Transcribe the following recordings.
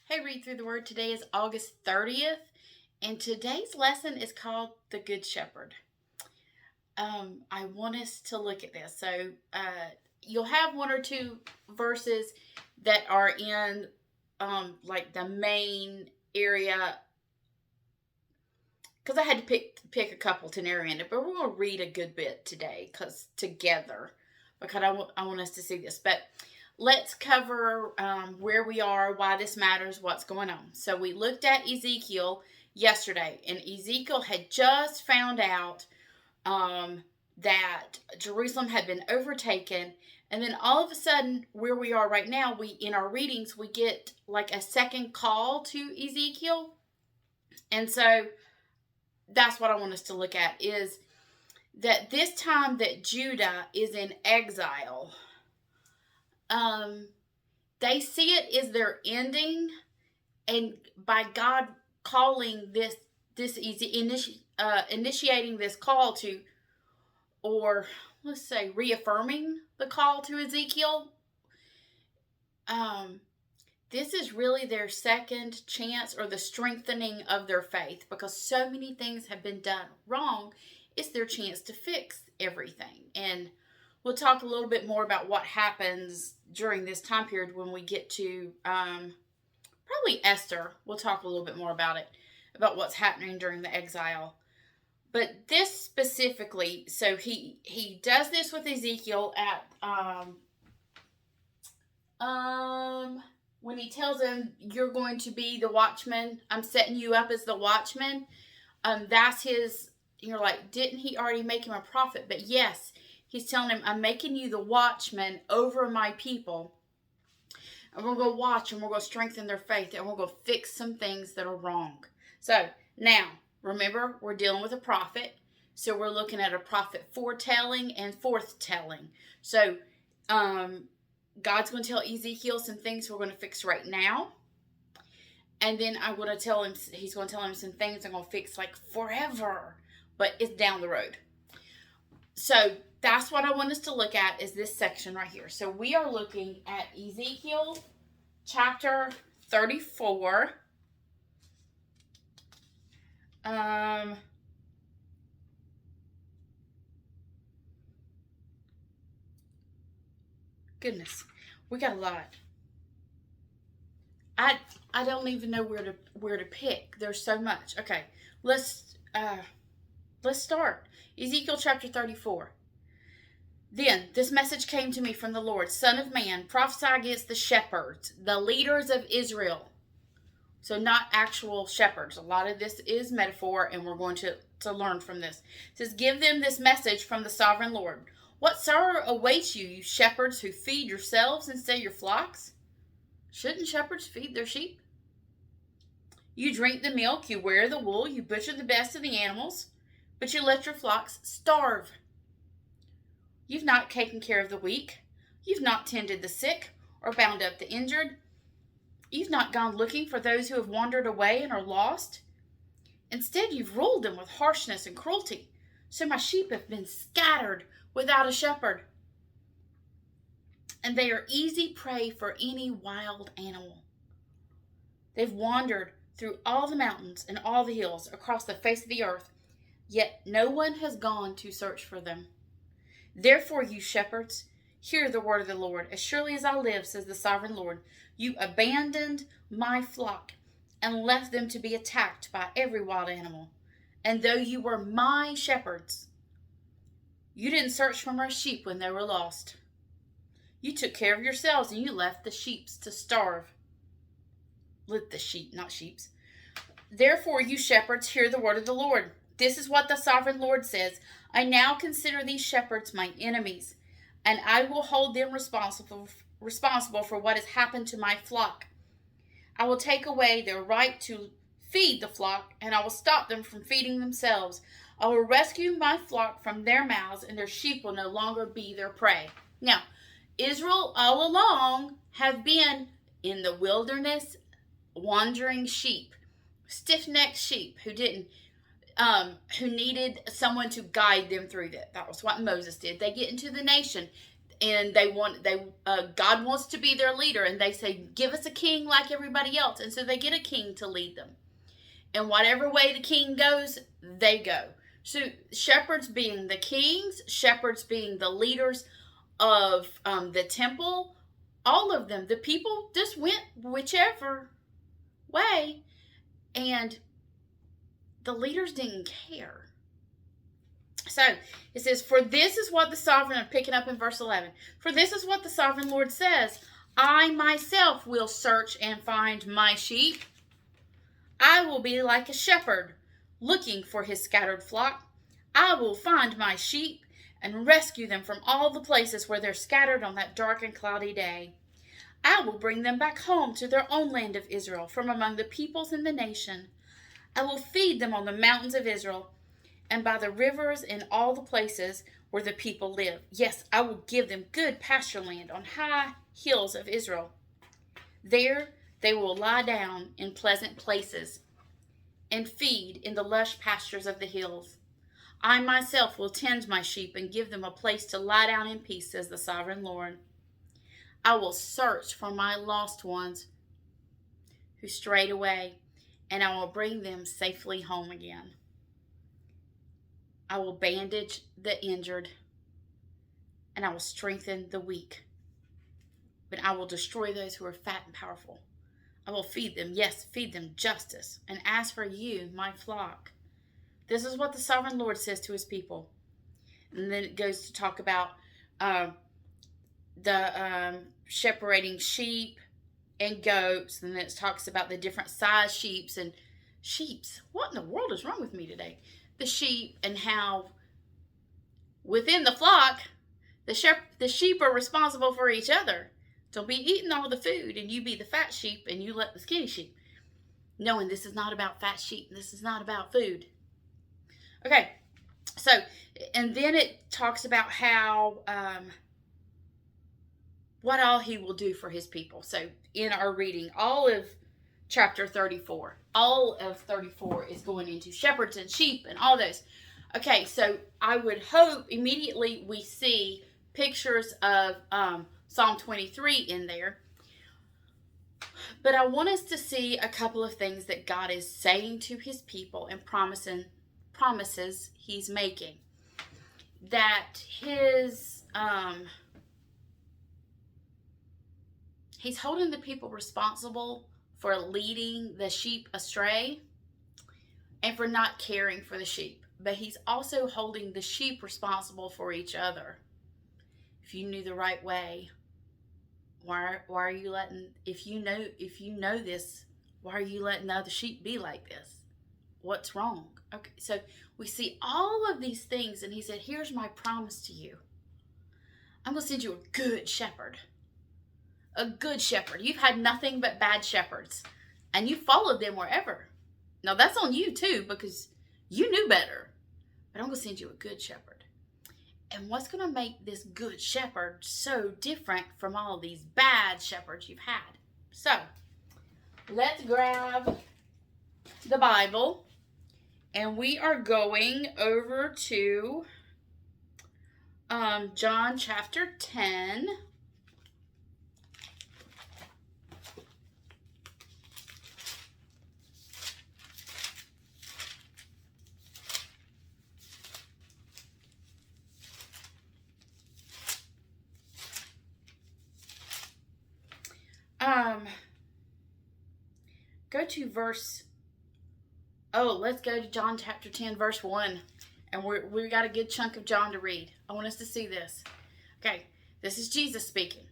Hey, Read Through the Word. Today is August 30th, and today's lesson is called The Good Shepherd. I want us to look at this. So, you'll have one or two verses that are in, like the main area, because I had to pick a couple to narrow in it, but we're going to read a good bit today, because I want us to see this. But let's cover where we are, why this matters, what's going on. So we looked at Ezekiel yesterday, and Ezekiel had just found out that Jerusalem had been overtaken, and then all of a sudden, where we are right now, in our readings, we get like a second call to Ezekiel. And so that's what I want us to look at, is that this time that Judah is in exile, they see it as their ending, and by God calling initiating this call to, or let's say reaffirming the call to Ezekiel, this is really their second chance, or the strengthening of their faith, because so many things have been done wrong. It's their chance to fix everything. And we'll talk a little bit more about what happens during this time period when we get to probably Esther. We'll talk a little bit more about it, about what's happening during the exile. But this specifically, so he does this with Ezekiel at when he tells him, you're going to be the watchman. I'm setting you up as the watchman. That's his. You're like, didn't he already make him a prophet? But yes, he's telling him, I'm making you the watchman over my people. And we're going to watch, and we're going to strengthen their faith, and we're going to fix some things that are wrong. So now, remember, we're dealing with a prophet. So we're looking at a prophet foretelling and forthtelling. So God's going to tell Ezekiel some things we're going to fix right now. And then he's going to tell him some things I'm going to fix like forever. But it's down the road. So that's what I want us to look at, is this section right here. So we are looking at Ezekiel chapter 34. Goodness, we got a lot. I don't even know where to pick. There's so much. Okay, let's start. Ezekiel chapter 34. Then this message came to me from the Lord. Son of man, prophesy against the shepherds, the leaders of Israel. So not actual shepherds. A lot of this is metaphor, and we're going to learn from this. It says, give them this message from the sovereign Lord. What sorrow awaits you, you shepherds who feed yourselves instead of your flocks? Shouldn't shepherds feed their sheep? You drink the milk, you wear the wool, you butcher the best of the animals, but you let your flocks starve. You've not taken care of the weak. You've not tended the sick or bound up the injured. You've not gone looking for those who have wandered away and are lost. Instead, you've ruled them with harshness and cruelty. So my sheep have been scattered without a shepherd. And they are easy prey for any wild animal. They've wandered through all the mountains and all the hills across the face of the earth, yet no one has gone to search for them. Therefore, you shepherds, hear the word of the Lord. As surely as I live, says the sovereign Lord, you abandoned my flock and left them to be attacked by every wild animal. And though you were my shepherds, you didn't search for my sheep when they were lost. You took care of yourselves, and you left the sheep to starve. Let the sheep, not sheeps. Therefore, you shepherds, hear the word of the Lord. This is what the sovereign Lord says. I now consider these shepherds my enemies, and I will hold them responsible for what has happened to my flock. I will take away their right to feed the flock, and I will stop them from feeding themselves. I will rescue my flock from their mouths, and their sheep will no longer be their prey. Now, Israel all along have been in the wilderness, wandering sheep, stiff-necked sheep who didn't who needed someone to guide them through that. That was what Moses did. They get into the nation, and God wants to be their leader, and they say, give us a king like everybody else. And so they get a king to lead them. And whatever way the king goes, they go. So shepherds being the kings, shepherds being the leaders of the temple, all of them, the people just went whichever way, and the leaders didn't care. So it says, for this is what the sovereign, I'm picking up in verse 11, for this is what the sovereign Lord says, I myself will search and find my sheep. I will be like a shepherd looking for his scattered flock. I will find my sheep and rescue them from all the places where they're scattered on that dark and cloudy day. I will bring them back home to their own land of Israel from among the peoples in the nation. I will feed them on the mountains of Israel and by the rivers in all the places where the people live. Yes, I will give them good pasture land on high hills of Israel. There they will lie down in pleasant places and feed in the lush pastures of the hills. I myself will tend my sheep and give them a place to lie down in peace, says the sovereign Lord. I will search for my lost ones who strayed away, and I will bring them safely home again. I will bandage the injured, and I will strengthen the weak. But I will destroy those who are fat and powerful. I will feed them, yes, feed them justice. And as for you, my flock, this is what the sovereign Lord says to his people. And then it goes to talk about the shepherding sheep and goats. And then it talks about the different size sheeps and sheeps. What in the world is wrong with me today? The sheep, and how within the flock, the sheep are responsible for each other. Don't be eating all the food and you be the fat sheep and you let the skinny sheep. Knowing this is not about fat sheep. This is not about food. Okay, so, and then it talks about how, what all he will do for his people. So in our reading, all of chapter 34, all of 34 is going into shepherds and sheep and all those. Okay, so I would hope immediately we see pictures of Psalm 23 in there. But I want us to see a couple of things that God is saying to his people and promises he's making. That he's holding the people responsible for leading the sheep astray and for not caring for the sheep. But he's also holding the sheep responsible for each other. If you knew the right way, why are you letting, if you know this, why are you letting the other sheep be like this? What's wrong? Okay, so we see all of these things, and he said, here's my promise to you. I'm going to send you a good shepherd. A good shepherd. You've had nothing but bad shepherds, and you followed them wherever. Now that's on you too, because you knew better. But I'm going to send you a good shepherd. And what's going to make this good shepherd so different from all these bad shepherds you've had? So, let's grab the Bible, and we are going over to John chapter 10. Let's go to John chapter 10, verse 1. And we got a good chunk of John to read. I want us to see this. Okay, this is Jesus speaking.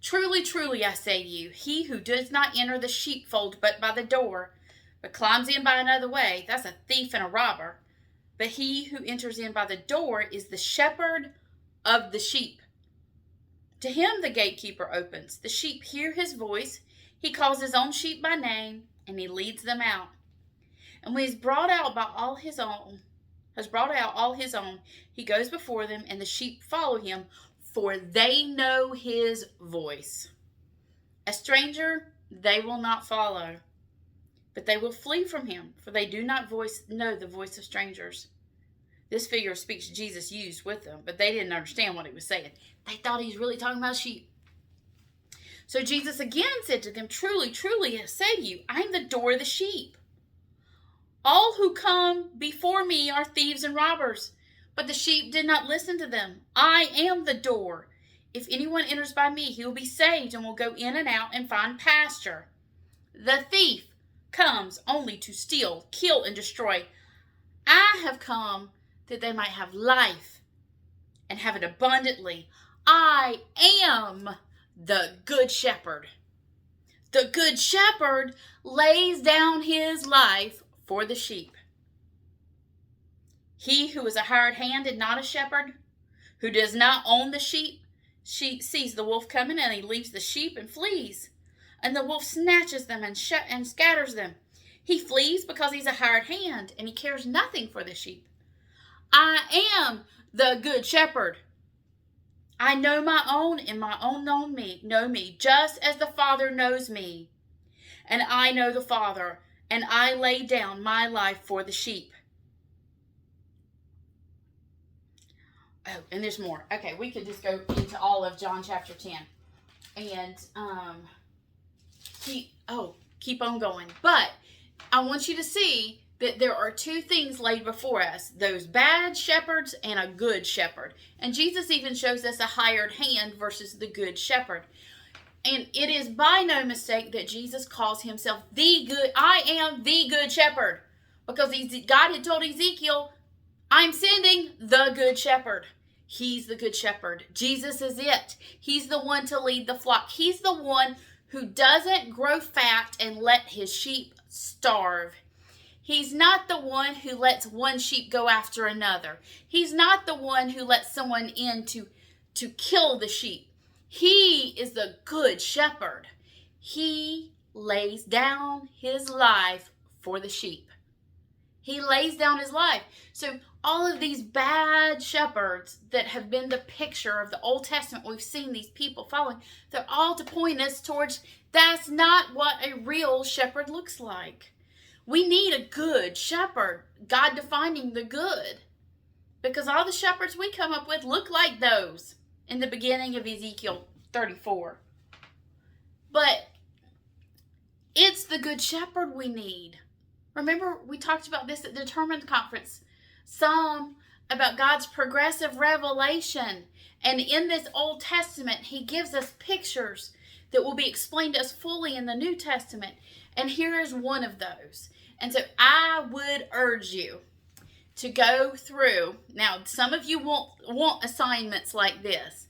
Truly, truly, I say to you, he who does not enter the sheepfold but by the door, but climbs in by another way, that's a thief and a robber. But he who enters in by the door is the shepherd of the sheep. To him the gatekeeper opens. The sheep hear his voice. He calls his own sheep by name, and he leads them out. And when he's brought out all his own, he goes before them, and the sheep follow him, for they know his voice. A stranger they will not follow, but they will flee from him, for they do not know the voice of strangers. This figure of speech Jesus used with them, but they didn't understand what he was saying. They thought he was really talking about sheep. So Jesus again said to them, truly, truly, I say to you, I am the door of the sheep. All who come before me are thieves and robbers, but the sheep did not listen to them. I am the door. If anyone enters by me, he will be saved and will go in and out and find pasture. The thief comes only to steal, kill, and destroy. I have come that they might have life and have it abundantly. I am the good shepherd. The good shepherd lays down his life for the sheep. He who is a hired hand and not a shepherd, who does not own the sheep, sees the wolf coming and he leaves the sheep and flees. And the wolf snatches them and scatters them. He flees because he's a hired hand and he cares nothing for the sheep. I am the good shepherd. I know my own, and my own know me, just as the Father knows me. And I know the Father, and I lay down my life for the sheep. Oh, and there's more. Okay, we could just go into all of John chapter 10. And keep on going. But I want you to see that there are two things laid before us, those bad shepherds and a good shepherd. And Jesus even shows us a hired hand versus the good shepherd. And it is by no mistake that Jesus calls himself I am the good shepherd. Because God had told Ezekiel, I'm sending the good shepherd. He's the good shepherd. Jesus is it. He's the one to lead the flock. He's the one who doesn't grow fat and let his sheep starve. He's not the one who lets one sheep go after another. He's not the one who lets someone in to kill the sheep. He is the good shepherd. He lays down his life for the sheep. He lays down his life. So all of these bad shepherds that have been the picture of the Old Testament, we've seen these people following, they're all to point us towards that's not what a real shepherd looks like. We need a good shepherd, God defining the good. Because all the shepherds we come up with look like those in the beginning of Ezekiel 34. But it's the good shepherd we need. Remember, we talked about this at the Determined Conference. Some about God's progressive revelation. And in this Old Testament, he gives us pictures that will be explained to us fully in the New Testament. And here is one of those. And so I would urge you to go through. Now, some of you want assignments like this.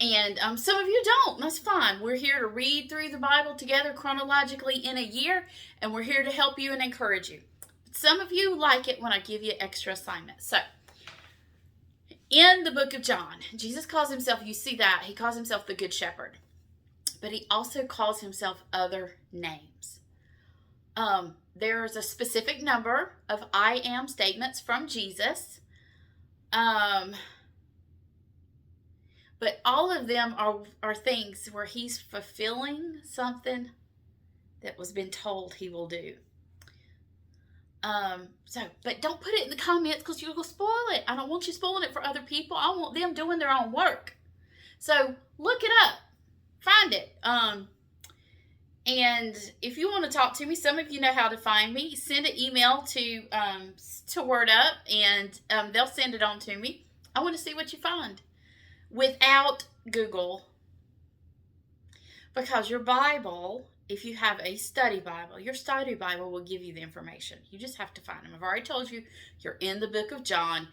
And some of you don't. That's fine. We're here to read through the Bible together chronologically in a year. And we're here to help you and encourage you. But some of you like it when I give you extra assignments. So, in the book of John, Jesus calls himself, you see that, he calls himself the Good Shepherd. But he also calls himself other names. There's a specific number of I am statements from Jesus. But all of them are things where he's fulfilling something that was been told he will do. But don't put it in the comments because you'll spoil it. I don't want you spoiling it for other people. I want them doing their own work. So look it up. Find it. And if you want to talk to me, some of you know how to find me. Send an email to Word Up, and they'll send it on to me. I want to see what you find without Google, because your Bible, if you have a study Bible, your study Bible will give you the information. You just have to find them. I've already told you, you're in the book of John.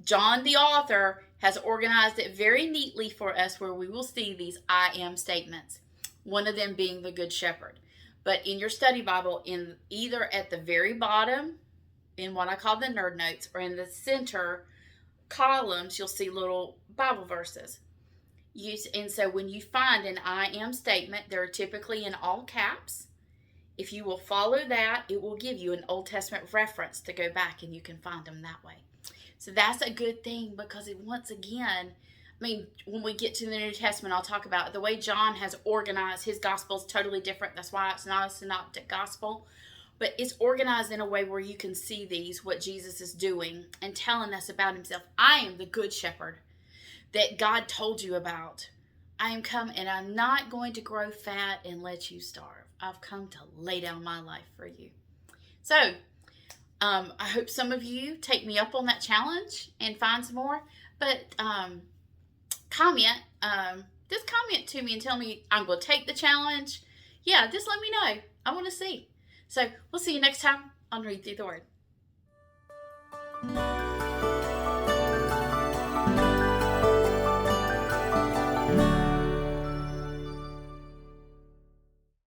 John, the author, has organized it very neatly for us where we will see these I am statements. One of them being the Good Shepherd. But in your study Bible, in either at the very bottom, in what I call the nerd notes, or in the center columns, you'll see little Bible verses. And so when you find an I am statement, they're typically in all caps. If you will follow that, it will give you an Old Testament reference to go back, and you can find them that way. So that's a good thing, because once again, when we get to the New Testament, I'll talk about the way John has organized his gospel is totally different. That's why it's not a synoptic gospel. But it's organized in a way where you can see what Jesus is doing and telling us about himself. I am the good shepherd that God told you about. I am come and I'm not going to grow fat and let you starve. I've come to lay down my life for you. So, I hope some of you take me up on that challenge and find some more. But comment, just comment to me and tell me I'm going to take the challenge. Yeah, just let me know. I want to see. So we'll see you next time on Read Through the Word.